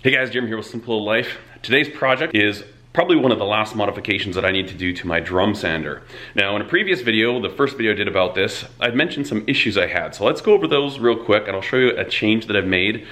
Hey guys, Jim here with Simple Little Life. Today's project is probably one of the last modifications that I need to do to my drum sander. Now in a previous video, the first video I did about this, I'd mentioned some issues I had. So let's go over those real quick and I'll show you a change that I've made.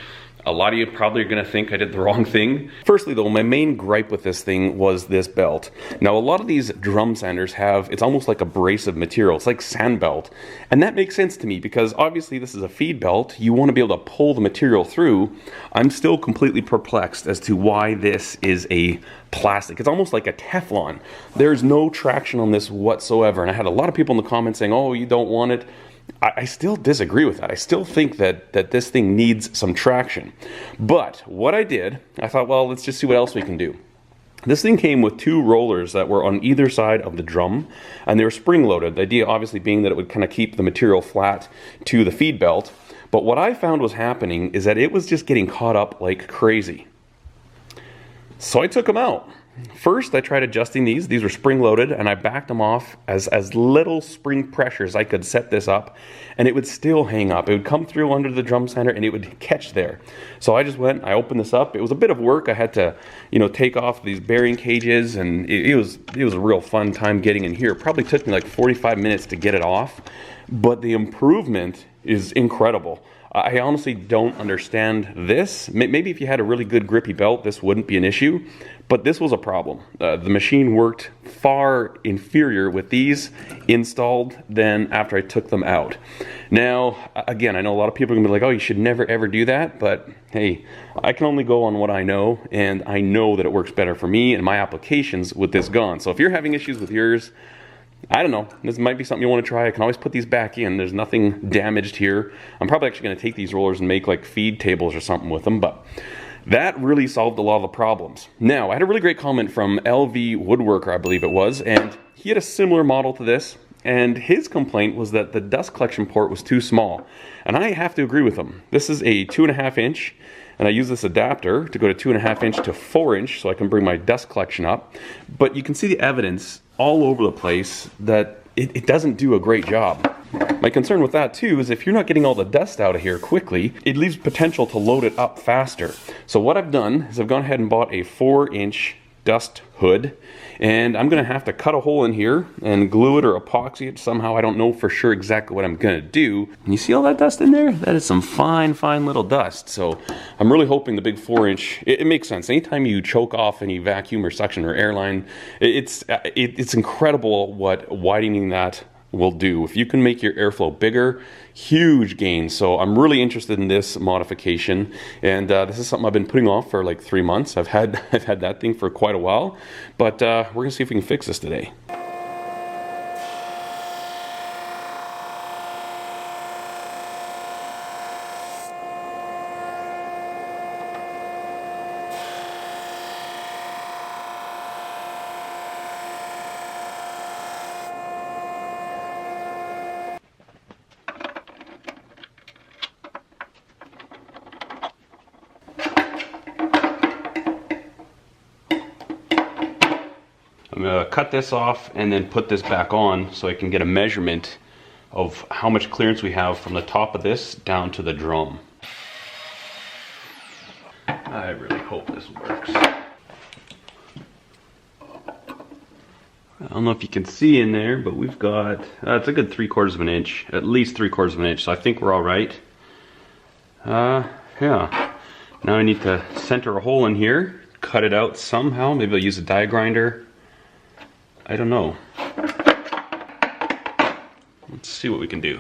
A lot of you probably are gonna think I did the wrong thing. Firstly though, my main gripe with this thing was this belt. Now a lot of these drum sanders have, it's almost like abrasive material. It's like sand belt. And that makes sense to me because obviously this is a feed belt. You wanna be able to pull the material through. I'm still completely perplexed as to why this is a plastic. It's almost like a Teflon. There's no traction on this whatsoever. And I had a lot of people in the comments saying, oh, you don't want it. I still disagree with that. I still think that this thing needs some traction. But what I did, I thought, well, let's just see what else we can do. This thing came with two rollers that were on either side of the drum, and they were spring-loaded. The idea obviously being that it would kind of keep the material flat to the feed belt. But what I found was happening is that it was just getting caught up like crazy. So I took them out. First, I tried adjusting these. These were spring-loaded, and I backed them off as little spring pressure as I could set this up, and it would still hang up. It would come through under the drum sander, and it would catch there. So I just went, I opened this up. It was a bit of work. I had to, take off these bearing cages, and it was a real fun time getting in here. It probably took me like 45 minutes to get it off, but the improvement is incredible. I honestly don't understand this. Maybe if you had a really good grippy belt, this wouldn't be an issue, but this was a problem. The machine worked far inferior with these installed than after I took them out. Now, again, I know a lot of people are gonna be like, oh, you should never ever do that, but hey, I can only go on what I know, and I know that it works better for me and my applications with this gun. So if you're having issues with yours, I don't know, this might be something you want to try. I can always put these back in. There's nothing damaged here. I'm probably actually going to take these rollers and make like feed tables or something with them, but that really solved a lot of the problems. Now, I had a really great comment from LV Woodworker, I believe it was, and he had a similar model to this, and his complaint was that the dust collection port was too small. And I have to agree with him. This is a 2.5 inch, and I use this adapter to go to 2.5 inch to 4 inch so I can bring my dust collection up. But you can see the evidence all over the place that it doesn't do a great job. My concern with that too is if you're not getting all the dust out of here quickly, it leaves potential to load it up faster. So what I've done is I've gone ahead and bought a 4 inch dust hood, and I'm gonna have to cut a hole in here and glue it or epoxy it somehow. I don't know for sure exactly what I'm gonna do. And you see all that dust in there? That is some fine little dust. So I'm really hoping the big 4 inch, it makes sense. Anytime you choke off any vacuum or suction or airline, it's incredible what widening that will do. If you can make your airflow bigger, huge gain. So I'm really interested in this modification, and this is something I've been putting off for like 3 months. I've had that thing for quite a while, but we're gonna see if we can fix this today. I'm gonna cut this off and then put this back on so I can get a measurement of how much clearance we have from the top of this down to the drum. I really hope this works. I don't know if you can see in there, but we've got, it's a good 3/4 of an inch, at least 3/4 of an inch, so I think we're all right. Yeah. Now I need to center a hole in here, cut it out somehow. Maybe I'll use a die grinder. I don't know. Let's see what we can do.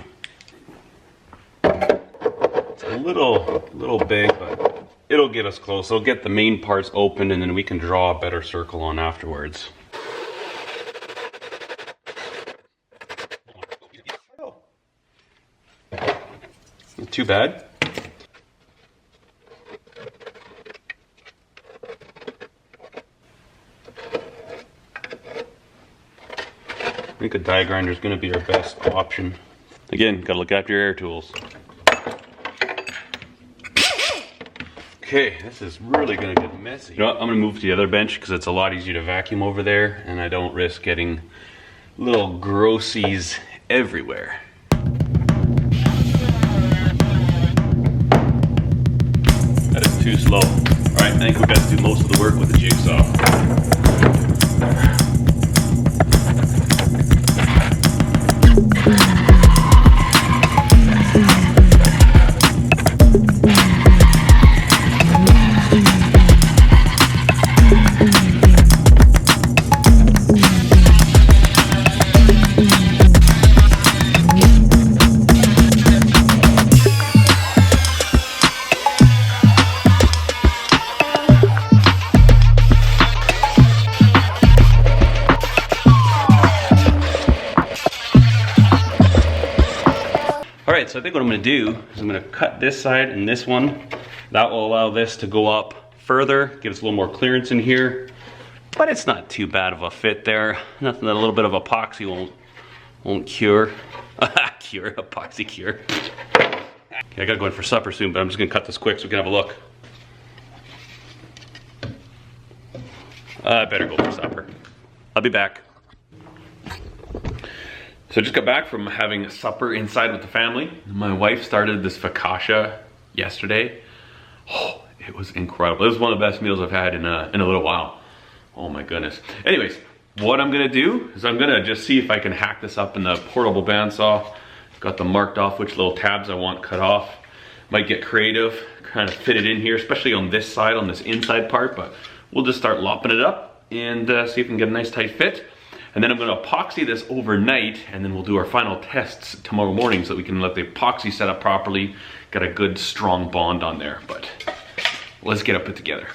It's a little big, but it'll get us close. It'll get the main parts open, and then we can draw a better circle on afterwards. Not too bad. I think a die grinder is going to be our best option. Again, gotta look after your air tools. Okay, this is really gonna get messy. You know what, I'm gonna move to the other bench because it's a lot easier to vacuum over there, and I don't risk getting little grossies everywhere. That is too slow. All right, I think we got to do most of the work with the jigsaw. Alright, so I think what I'm going to do is I'm going to cut this side and this one. That will allow this to go up further, give us a little more clearance in here. But it's not too bad of a fit there. Nothing that a little bit of epoxy won't cure. Epoxy cure. Okay, I gotta go in for supper soon, but I'm just gonna cut this quick so we can have a look. I better go for supper. I'll be back. So I just got back from having supper inside with the family. My wife started this focaccia yesterday. Oh, it was incredible. It was one of the best meals I've had in a little while. Oh my goodness. Anyways, what I'm gonna do is I'm gonna just see if I can hack this up in the portable bandsaw. Got them marked off which little tabs I want cut off. Might get creative, kind of fit it in here, especially on this side, on this inside part, but we'll just start lopping it up and see if we can get a nice tight fit. And then I'm gonna epoxy this overnight, and then we'll do our final tests tomorrow morning so that we can let the epoxy set up properly, get a good strong bond on there. But let's get it put together.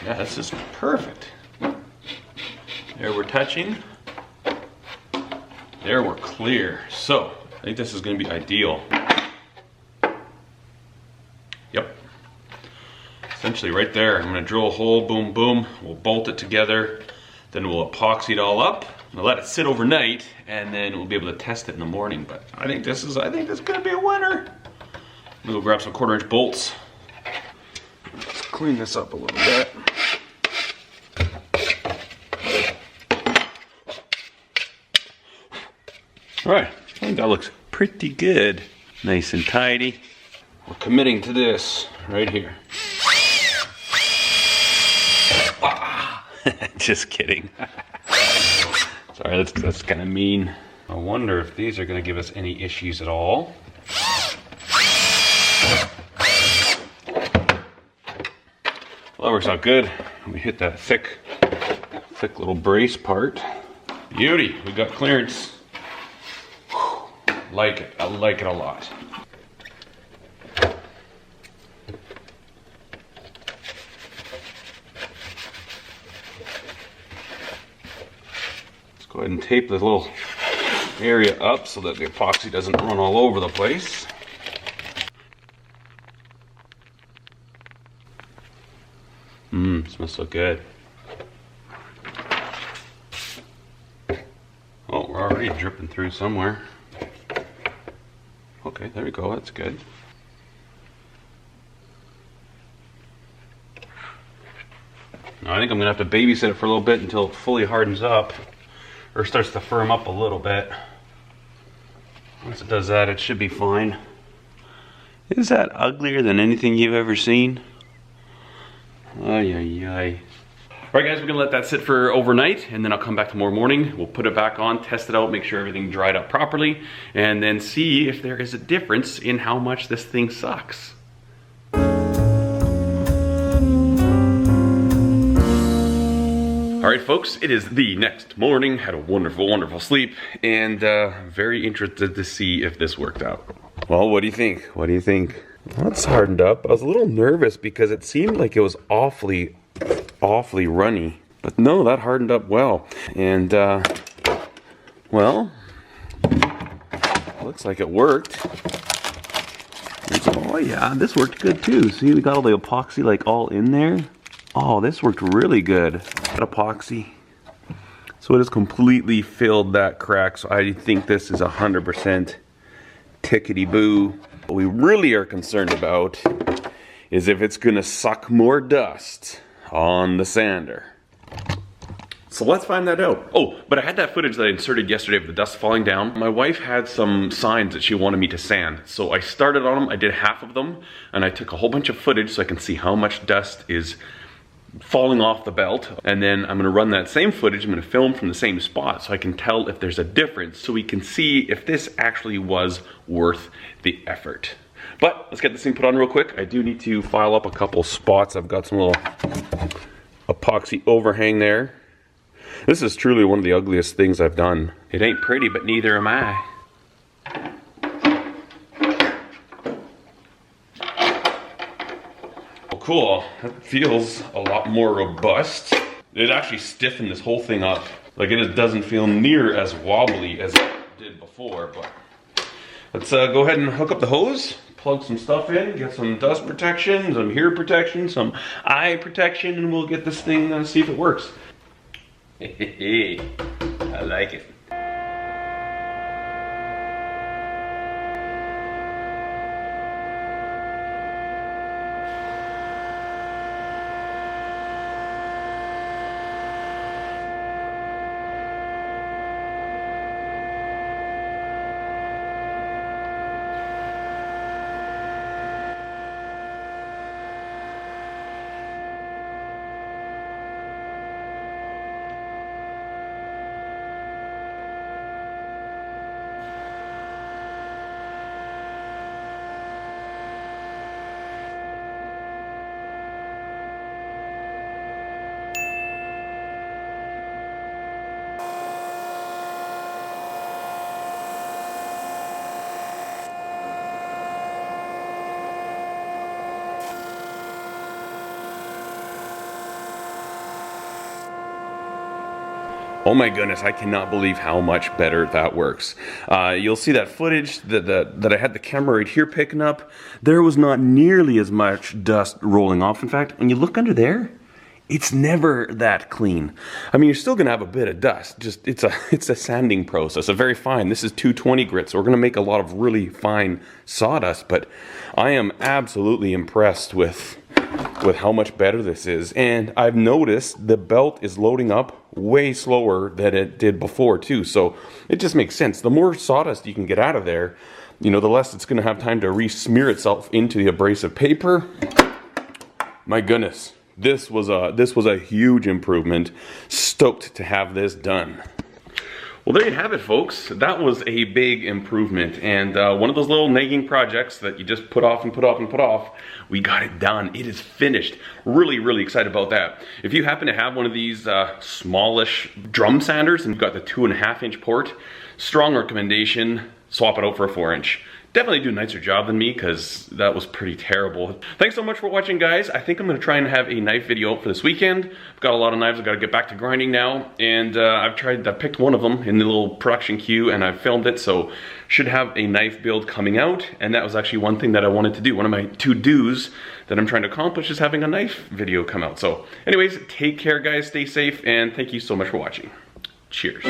Yeah, this is perfect. There we're touching. There we're clear. So, I think this is gonna be ideal. Yep. Essentially right there, I'm gonna drill a hole, boom, boom. We'll bolt it together. Then we'll epoxy it all up. We'll let it sit overnight, and then we'll be able to test it in the morning. But I think this is gonna be a winner. I'm gonna go grab some 1/4" bolts. Let's clean this up a little bit. All right, I think that looks pretty good. Nice and tidy. We're committing to this right here. Just kidding. Sorry, that's kind of mean. I wonder if these are gonna give us any issues at all. Well, that works out good. We hit that thick little brace part. Beauty, we got clearance. Like it, I like it a lot. Let's go ahead and tape this little area up so that the epoxy doesn't run all over the place. Smells so good. Oh, we're already dripping through somewhere. Okay, there we go, that's good. Now I think I'm gonna have to babysit it for a little bit until it fully hardens up or starts to firm up a little bit. Once it does that, it should be fine. Is that uglier than anything you've ever seen? Ay, ay, ay. All right guys, we're gonna let that sit for overnight, and then I'll come back tomorrow morning. We'll put it back on, test it out, make sure everything dried up properly, and then see if there is a difference in how much this thing sucks. All right folks, it is the next morning. Had a wonderful, wonderful sleep, and very interested to see if this worked out. Well, what do you think? What do you think? Well, it's hardened up. I was a little nervous because it seemed like it was awfully runny, but no, that hardened up well. And well, looks like it worked. Oh yeah, this worked good too. See, we got all the epoxy like all in there. Oh, this worked really good. That epoxy So it has completely filled that crack, so I think this is 100% tickety-boo. What we really are concerned about is if it's gonna suck more dust on the sander. So let's find that out. Oh, but I had that footage that I inserted yesterday of the dust falling down. My wife had some signs that she wanted me to sand. So I started on them, I did half of them, and I took a whole bunch of footage so I can see how much dust is falling off the belt. And then I'm gonna run that same footage, I'm gonna film from the same spot so I can tell if there's a difference, so we can see if this actually was worth the effort. But let's get this thing put on real quick. I do need to file up a couple spots. I've got some little epoxy overhang there. This is truly one of the ugliest things I've done. It ain't pretty, but neither am I. Oh, cool. That feels a lot more robust. It actually stiffened this whole thing up. Like, it just doesn't feel near as wobbly as it did before, but let's go ahead and hook up the hose, plug some stuff in, get some dust protection, some ear protection, some eye protection, and we'll get this thing, see if it works. I like it. Oh my goodness, I cannot believe how much better that works. You'll see that footage that I had the camera right here picking up. There was not nearly as much dust rolling off. In fact, when you look under there, it's never that clean. I mean, you're still gonna have a bit of dust. Just it's a sanding process, a very fine. This is 220 grit, so we're gonna make a lot of really fine sawdust. But I am absolutely impressed with how much better this is. And I've noticed the belt is loading up way slower than it did before too. So it just makes sense. The more sawdust you can get out of there, you know, the less it's gonna have time to re-smear itself into the abrasive paper. My goodness, this was a huge improvement. Stoked to have this done. Well, there you have it, folks. That was a big improvement, and one of those little nagging projects that you just put off and put off and put off, we got it done. It is finished. Really, really excited about that. If you happen to have one of these smallish drum sanders and you've got the 2.5-inch port, strong recommendation, swap it out for a 4-inch. Definitely do a nicer job than me, because that was pretty terrible. Thanks so much for watching, guys. I think I'm gonna try and have a knife video out for this weekend. I've got a lot of knives I've got to get back to grinding now, and I picked one of them in the little production queue, and I filmed it, so should have a knife build coming out. And that was actually one thing that I wanted to do. One of my to-dos that I'm trying to accomplish is having a knife video come out. So anyways, take care, guys, stay safe, and thank you so much for watching. Cheers.